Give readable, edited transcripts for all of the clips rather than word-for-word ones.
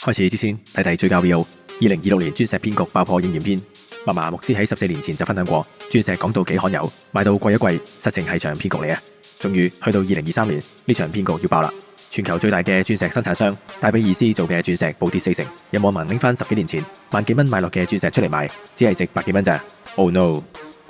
開始之前，睇睇最教 V.O. 2026年鑽石騙局爆破應驗篇。嫲嫲牧師喺14年前就分享過，鑽石講到幾罕有，賣到貴一貴，實情係場騙局嚟啊！終於去到2023年，呢場騙局要爆啦！全球最大嘅鑽石生產商戴比爾斯做嘅鑽石暴跌40%，有網民拎翻10幾年前萬幾蚊買落嘅鑽石出嚟賣，只係值百幾蚊咋 ？Oh no！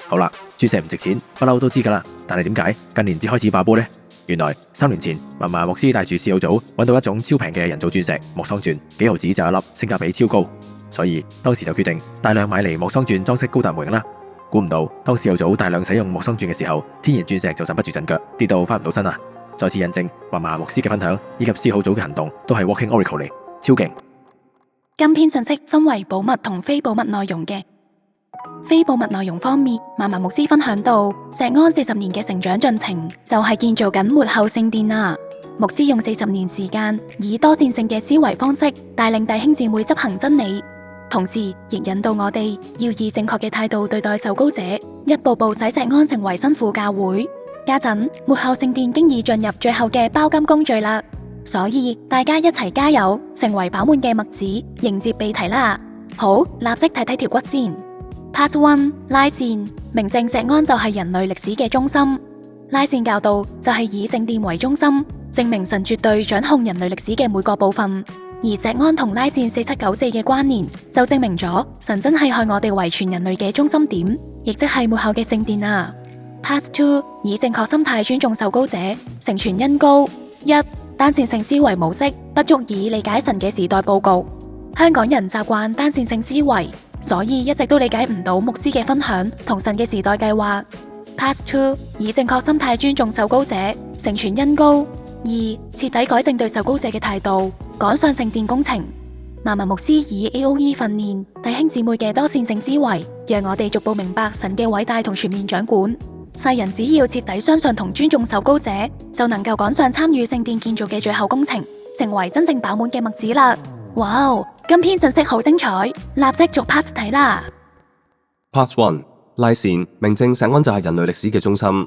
好啦，鑽石唔值錢，不嬲都知噶啦，但係點解近年至開始爆煲呢？原來3年前，嫲嫲牧師帶住試藥組揾到一種超平嘅人造鑽石莫桑鑽，幾毫子就一粒，性價比超高，所以當時就決定大量買嚟莫桑鑽裝飾高達模型啦。估唔到當試藥組大量使用莫桑鑽嘅時候，天然鑽石就鎮不住陣腳，跌到翻唔到身啊！再次印證嫲嫲牧師嘅分享以及試好組嘅行動都係 Walking Oracle 嚟，超勁。今篇信息分為保密同非保密內容嘅。非保密內容方面，嫲嫲牧師分享到石安40年嘅成長進程就係建造緊末後聖殿啊！牧師用40年時間，以多戰性嘅思維方式帶領弟兄姊妹執行真理，同時亦引導我哋要以正確嘅態度對待受膏者，一步步使石安成為新婦教會。家陣末後聖殿經已進入最後嘅包金工序啦，所以大家一齊加油，成為飽滿嘅麥子，迎接被提啦！好，立即睇睇條骨先。Part 1，拉線，明證石安就係人類歷史嘅中心。拉線教導就係以聖殿為中心，證明神絕對掌控人類歷史嘅每個部分。而石安同拉線4794嘅關聯，就證明咗神真係看我哋為全人類嘅中心點，亦即係末後嘅聖殿啊。Part 2，以正確心態尊重受膏者，成全恩膏。1，單線性思維模式不足以理解神嘅時代佈局。香港人習慣單線性思維，所以一直都理解唔到牧師嘅分享同神嘅時代計劃。Part 2，以正確心態尊重受膏者，成全恩膏。2，徹底改正對受膏者嘅態度，趕上聖殿工程。嫲嫲牧師以 AOE 訓練弟兄姊妹嘅多線性思維，讓我哋逐步明白神嘅偉大同全面掌管。世人只要徹底相信同尊重受膏者，就能夠趕上參與聖殿建造嘅最後工程，成為真正飽滿嘅麥子啦！哇，今篇信息好精彩，立即逐 part 睇啦。Part 1，拉線，明證石安就係人類歷史嘅中心。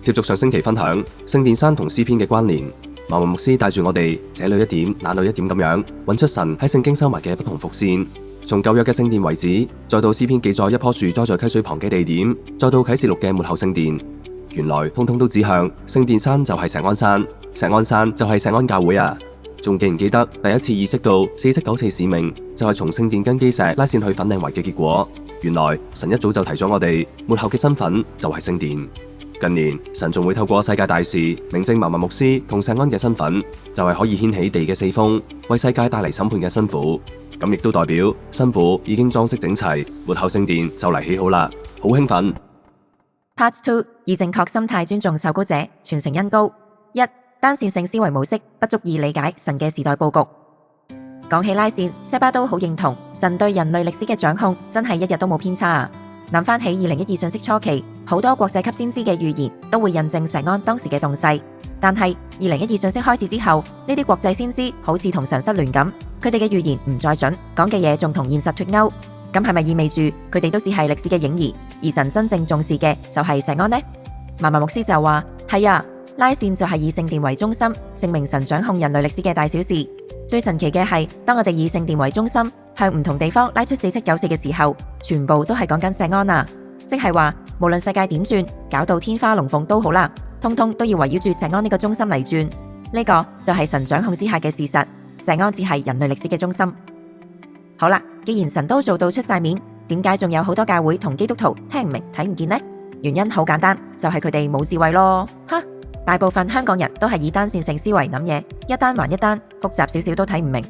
接續上星期分享聖殿山同詩篇嘅關聯，嫲嫲牧師帶住我哋這裏一點那裏一點咁樣揾出神喺聖經收埋嘅不同伏線，從舊約嘅聖殿遺址，再到詩篇記載一棵樹栽在溪水旁嘅地點，再到啟示錄嘅末後聖殿，原來通通都指向聖殿山就係石安山，石安山就係石安教會啊！仲記唔記得第一次意識到4794使命就係從聖殿根基石拉線去粉嶺圍嘅結果？原來神一早就提咗我哋末後嘅身份就係聖殿。近年神仲會透過世界大事明證嫲嫲牧師同石安嘅身份就係可以掀起地嘅四風，為世界帶嚟審判嘅新婦。咁亦都代表新婦已經裝飾整齊，末後聖殿就嚟起好啦，好興奮。Part 2，以正確心態尊重受膏者，傳承恩膏。1，單線性思維模式不足以理解神嘅時代佈局。講起拉線，西巴都好認同神對人類歷史嘅掌控真係一日都冇偏差啊！諗翻起2012信息初期，好多國際級先知嘅預言都會印證石安當時嘅動勢。但係2012信息開始之後，呢啲國際先知好似同神失聯咁，佢哋嘅預言唔再準，講嘅嘢仲同現實脫鈎。咁係咪意味住佢哋都只係歷史嘅影兒，而神真正重視嘅就係石安呢？嫲嫲牧師就話係啊，拉線就係以聖殿為中心，證明神掌控人類歷史嘅大小事。最神奇嘅係，當我哋以聖殿為中心，向唔同地方拉出4794嘅時候，全部都係講緊石安啊！即係話，無論世界點轉，搞到天花龍鳳都好啦，通通都要圍繞住石安呢個中心嚟轉。呢個就係神掌控之下嘅事實，石安只係人類歷史嘅中心。好啦，既然神都做到出晒面，點解仲有好多教會同基督徒聽唔明睇唔見呢？原因好簡單，就係佢哋冇智慧咯。哈！大部分香港人都係以單線性思維諗嘢，一單還一單，複雜少少都睇唔明。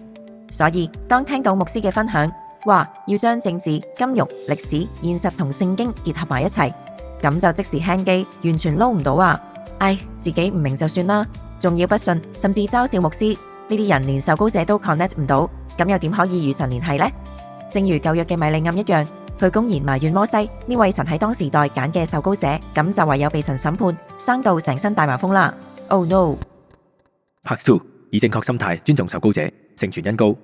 所以當聽到牧師嘅分享，話要將政治、金融、歷史、現實同聖經結合埋一齊，咁就即時輕機，完全撈唔到啊！唉，自己唔明就算啦，仲要不信，甚至嘲笑牧師，呢啲人連受膏者都 connect 唔到，咁又點可以與神聯繫呢？正如舊約嘅米利暗一樣，佢公然埋怨摩西呢位神喺當時代揀嘅受膏者，咁就唯有被神審判，生到成身大麻風啦。Oh no！ Part 2，以正確心態尊重受膏者，成全恩膏。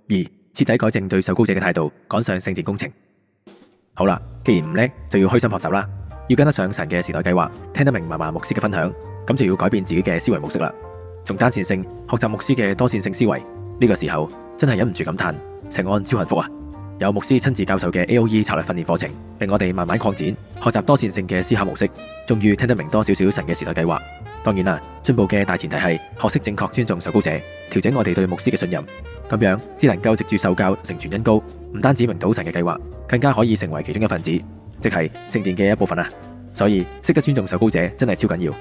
2，徹底改正對受膏者嘅態度，趕上聖殿工程。好啦，既然唔叻，就要虛心學習啦，要跟得上神嘅時代計劃，聽得明嫲嫲牧師嘅分享，咁就要改變自己嘅思維模式啦。從單線性學習牧師嘅多線性思維，呢個時候真係忍唔住感嘆，石安超幸福啊！有牧師親自教授嘅 AOE 策略訓練課程，令我哋慢慢擴展，學習多線性嘅思考模式，終於聽得明多少少神嘅時代計劃。當然啦，進步嘅大前提係學識正確尊重受膏者，調整我哋對牧師嘅信任，咁樣只能夠藉住受教成全恩膏，唔單止明到神嘅計劃，更加可以成為其中一份子，即係聖殿嘅一部分啊！所以識得尊重受膏者真係超緊要。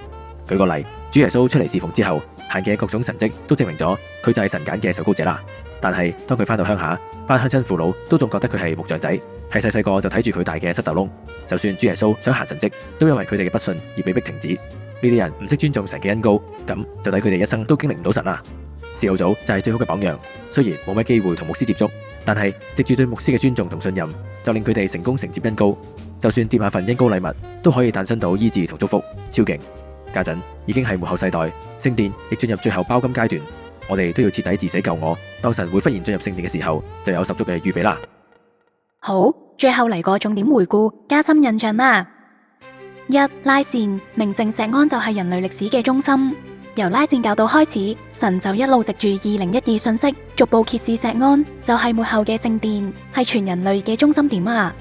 舉個例，主耶穌出嚟侍奉之後，行嘅各種神蹟都證明咗佢就係神揀嘅受膏者啦。但係當佢返到鄉下，班鄉親父老都仲覺得佢係木匠仔，係細細個就睇住佢大嘅膝頭窿。就算主耶穌想行神蹟，都因為佢哋嘅不信而被迫停止。呢啲人唔識尊重神嘅恩膏，咁就抵佢哋一生都經歷唔到神啦。事後組就係最好嘅榜樣，雖然冇咩機會同牧師接觸，但係藉住對牧師嘅尊重同信任，就令佢哋成功承接恩膏。就算掂下份恩膏禮物，都可以誕生到醫治同祝福，超勁！家陣已經係末後世代，聖殿亦進入最後包金階段，我哋都要徹底治死舊我，當神會忽然進入聖殿嘅時候，就有十足嘅預備啦。好，最後嚟個重點回顧，加深印象啦。一、拉線，明淨錫安就係人類歷史嘅中心。由拉線教導開始，神就一路藉住2012信息，逐步揭示錫安就係末後嘅聖殿，係全人類嘅中心點啊。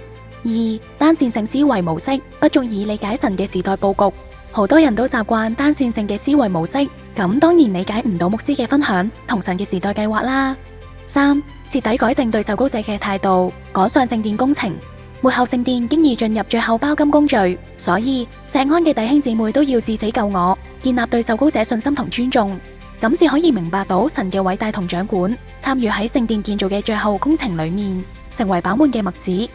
二、單線性思維模式不足以理解神嘅時代佈局，好多人都習慣單線性嘅思維模式，咁當然理解唔到牧師嘅分享同神嘅時代計劃啦。三、徹底改正對受膏者嘅態度，趕上聖殿工程。末後聖殿經已進入最後包金工序，所以錫安嘅弟兄姊妹都要治死舊我，建立對受膏者信心同尊重，咁至可以明白到神嘅偉大同掌管，參與喺聖殿建造嘅最後工程裏面，成為飽滿嘅麥子。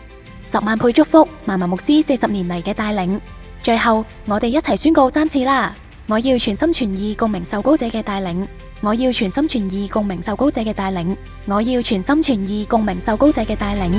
10萬倍祝福萬民牧師40年嚟嘅帶領。最後，我哋一齊宣告3次啦！我要全心全意共鳴受膏者嘅帶領，我要全心全意共鳴受膏者嘅帶領，我要全心全意共鳴受膏者嘅帶領。